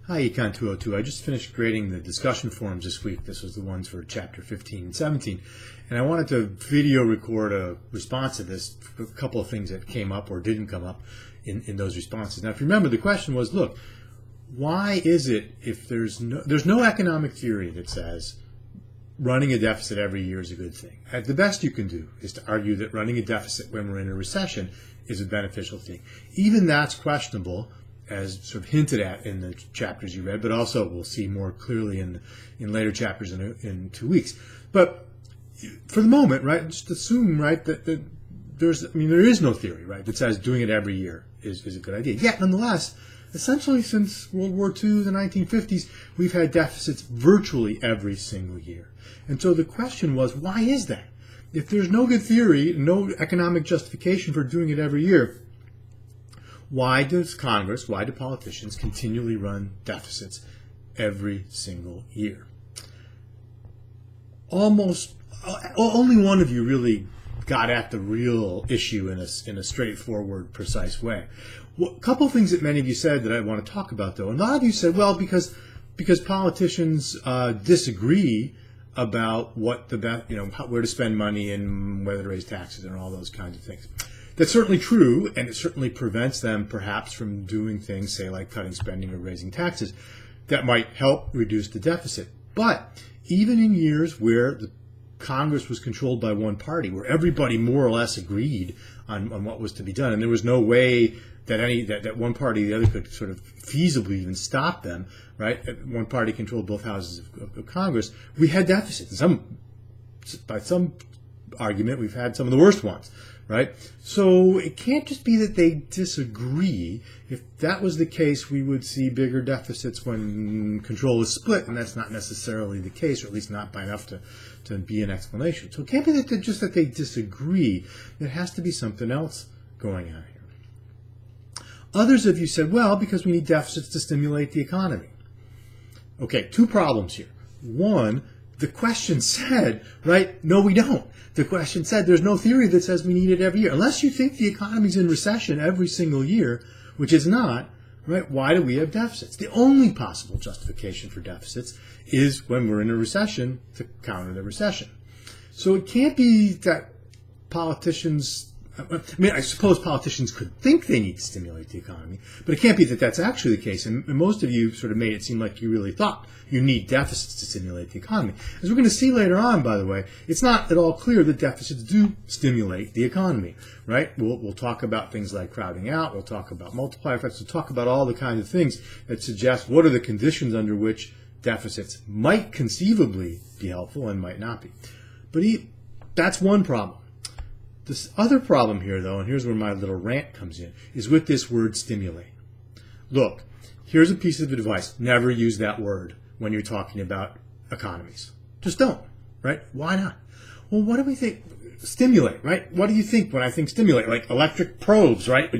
Hi, Econ 202. I just finished grading the discussion forums this week. This was the ones for chapter 15 and 17. And I wanted to video record a response to this, a couple of things that came up or didn't come up in those responses. Now, if you remember, the question was, look, why is it if there's no economic theory that says running a deficit every year is a good thing? The best you can do is to argue that running a deficit when we're in a recession is a beneficial thing. Even that's questionable, as sort of hinted at in the chapters you read, but also we'll see more clearly in later chapters in 2 weeks. But for the moment, right, just assume, right, that there is no theory, right, that says doing it every year is a good idea. Yet, nonetheless, essentially since World War II, the 1950s, we've had deficits virtually every single year. And so the question was, why is that? If there's no good theory, no economic justification for doing it every year, why does Congress, why do politicians continually run deficits every single year? Only one of you really got at the real issue in a straightforward, precise way. Well, a couple of things that many of you said that I want to talk about, though. And a lot of you said, well, because politicians disagree about what the best, where to spend money and whether to raise taxes and all those kinds of things. That's certainly true, and it certainly prevents them perhaps from doing things, say, like cutting spending or raising taxes, that might help reduce the deficit. But even in years where the Congress was controlled by one party, where everybody more or less agreed on what was to be done, and there was no way that one party or the other could sort of feasibly even stop them, right? One party controlled both houses of Congress. We had deficits. By some argument, we've had some of the worst ones, right? So it can't just be that they disagree. If that was the case, we would see bigger deficits when control is split, and that's not necessarily the case, or at least not by enough to be an explanation. So it can't be that they disagree. There has to be something else going on here. Others of you said, well, because we need deficits to stimulate the economy. Okay, two problems here. One, the question said, right, no, we don't. The question said there's no theory that says we need it every year. Unless you think the economy's in recession every single year, which is not, right, why do we have deficits? The only possible justification for deficits is when we're in a recession to counter the recession. So it can't be that I suppose politicians could think they need to stimulate the economy, but it can't be that that's actually the case. And most of you sort of made it seem like you really thought you need deficits to stimulate the economy. As we're going to see later on, by the way, it's not at all clear that deficits do stimulate the economy, right? We'll talk about things like crowding out. We'll talk about multiplier effects. We'll talk about all the kinds of things that suggest what are the conditions under which deficits might conceivably be helpful and might not be. But that's one problem. This other problem here, though, and here's where my little rant comes in, is with this word stimulate. Look, here's a piece of advice. Never use that word when you're talking about economies. Just don't, right? Why not? Well, what do we think? Stimulate, right? What do you think when I think stimulate? Like electric probes, right?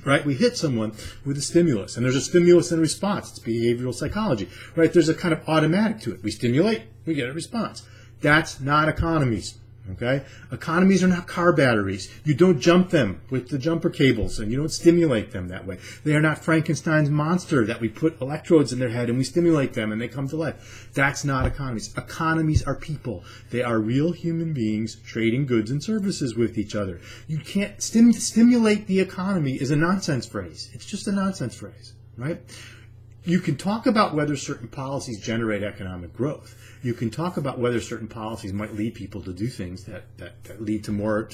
Right? We hit someone with a stimulus, and there's a stimulus and response. It's behavioral psychology, right? There's a kind of automatic to it. We stimulate, we get a response. That's not economies. Okay? Economies are not car batteries. You don't jump them with the jumper cables, and you don't stimulate them that way. They are not Frankenstein's monster that we put electrodes in their head and we stimulate them and they come to life. That's not economies. Economies are people. They are real human beings trading goods and services with each other. You can't stimulate the economy is a nonsense phrase. It's just a nonsense phrase, right? You can talk about whether certain policies generate economic growth. You can talk about whether certain policies might lead people to do things that lead to more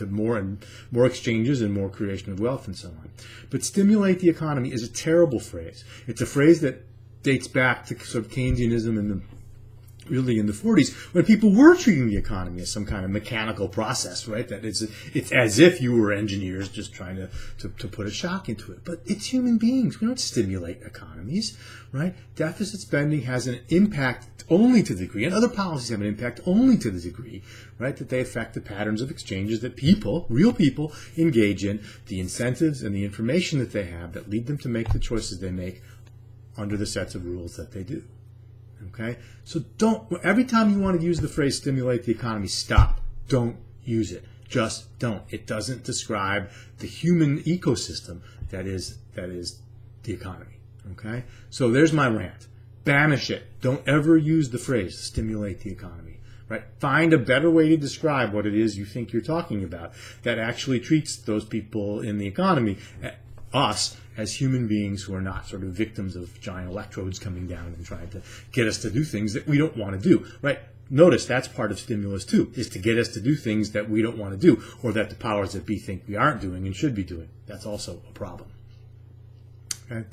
exchanges and more creation of wealth and so on. But stimulate the economy is a terrible phrase. It's a phrase that dates back to sort of Keynesianism really in the 40s, when people were treating the economy as some kind of mechanical process, right? That it's as if you were engineers just trying to put a shock into it. But it's human beings. We don't stimulate economies, right? Deficit spending has an impact only to the degree, and other policies have an impact only to the degree, right, that they affect the patterns of exchanges that people, real people, engage in, the incentives and the information that they have that lead them to make the choices they make under the sets of rules that they do. Okay? So every time you want to use the phrase stimulate the economy, stop. Don't use it. Just don't. It doesn't describe the human ecosystem that is the economy. Okay? So there's my rant. Banish it. Don't ever use the phrase stimulate the economy. Right? Find a better way to describe what it is you think you're talking about that actually treats those people in the economy, us, as human beings who are not sort of victims of giant electrodes coming down and trying to get us to do things that we don't want to do. Right? Notice that's part of stimulus too, is to get us to do things that we don't want to do, or that the powers that be think we aren't doing and should be doing. That's also a problem. Okay?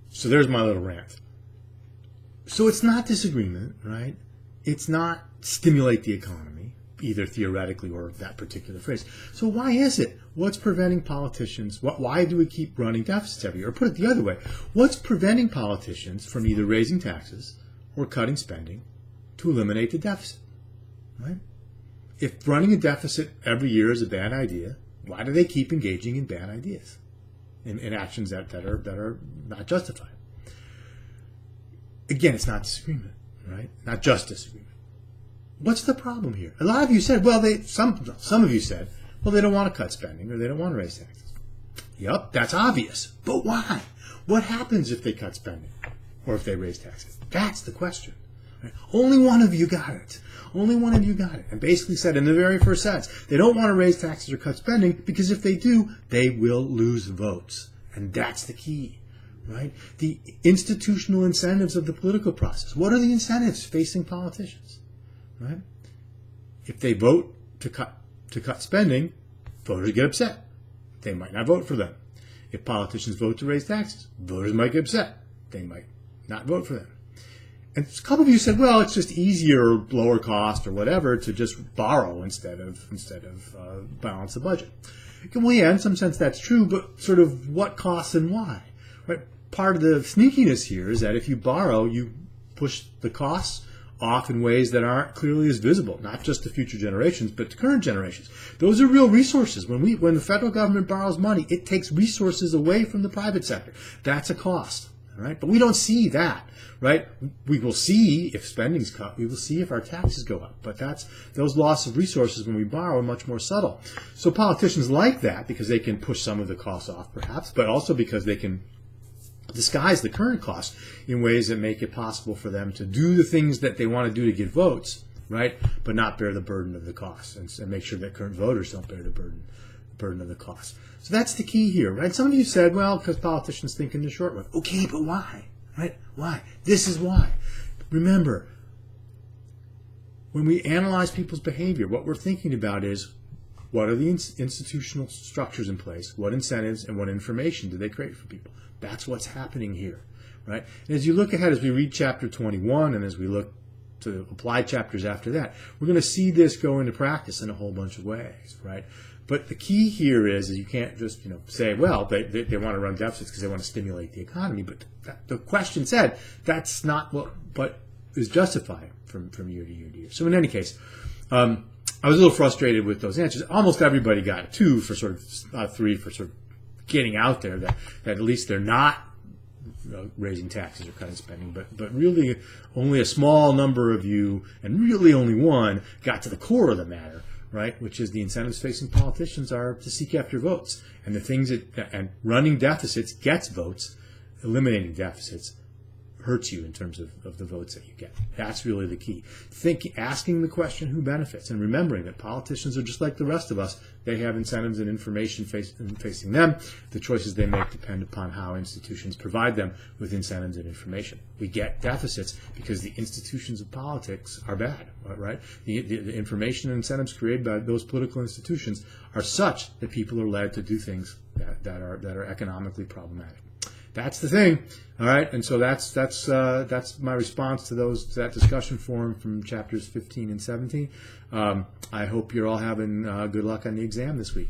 So there's my little rant. So it's not disagreement, right? It's not stimulate the economy, either theoretically or that particular phrase. So why is it? What's preventing politicians? Why do we keep running deficits every year? Or put it the other way, what's preventing politicians from either raising taxes or cutting spending to eliminate the deficit? Right? If running a deficit every year is a bad idea, why do they keep engaging in bad ideas, in actions that are not justified? Again, it's not disagreement, right? Not just disagreement. What's the problem here? A lot of you said, well, some of you said, well, they don't want to cut spending or they don't want to raise taxes. Yep, that's obvious. But why? What happens if they cut spending or if they raise taxes? That's the question. Right? Only one of you got it. Only one of you got it. And basically said in the very first sentence, they don't want to raise taxes or cut spending because if they do, they will lose votes. And that's the key. Right? The institutional incentives of the political process. What are the incentives facing politicians? Right? If they vote to cut spending, voters get upset. They might not vote for them. If politicians vote to raise taxes, voters might get upset. They might not vote for them. And a couple of you said, well, it's just easier, lower cost, or whatever, to just borrow instead of balance the budget. Well, yeah, in some sense that's true, but sort of what costs and why? Right? Part of the sneakiness here is that if you borrow, you push the costs off in ways that aren't clearly as visible, not just to future generations, but to current generations. Those are real resources. When the federal government borrows money, it takes resources away from the private sector. That's a cost, all right? But we don't see that, right? We will see if spending's cut. We will see if our taxes go up. But those loss of resources when we borrow are much more subtle. So politicians like that because they can push some of the costs off, perhaps, but also because they can disguise the current costs in ways that make it possible for them to do the things that they want to do to get votes, right? But not bear the burden of the costs and make sure that current voters don't bear the burden of the costs. So that's the key here, right? Some of you said, well, because politicians think in the short run. Okay, but why? Right? Why? This is why. Remember, when we analyze people's behavior, what we're thinking about is what are the institutional structures in place, what incentives and what information do they create for people? That's what's happening here, right? And as you look ahead, as we read chapter 21 and as we look to apply chapters after that, we're going to see this go into practice in a whole bunch of ways, right? But the key here is you can't just say, well, they want to run deficits because they want to stimulate the economy. But the question said that's not what is justified from year to year to year. So in any case, I was a little frustrated with those answers. Almost everybody got 2 for sort of 3 for sort of getting out there that at least they're not raising taxes or cutting spending, but really only a small number of you, and really only one, got to the core of the matter, right? Which is the incentives facing politicians are to seek after votes, and the things and running deficits gets votes, eliminating deficits hurts you in terms of the votes that you get. That's really the key. Asking the question who benefits, and remembering that politicians are just like the rest of us. They have incentives and information facing them. The choices they make depend upon how institutions provide them with incentives and information. We get deficits because the institutions of politics are bad, right? The information and incentives created by those political institutions are such that people are led to do things that are economically problematic. That's the thing, all right. And so that's my response to that discussion forum from chapters 15 and 17. I hope you're all having good luck on the exam this week.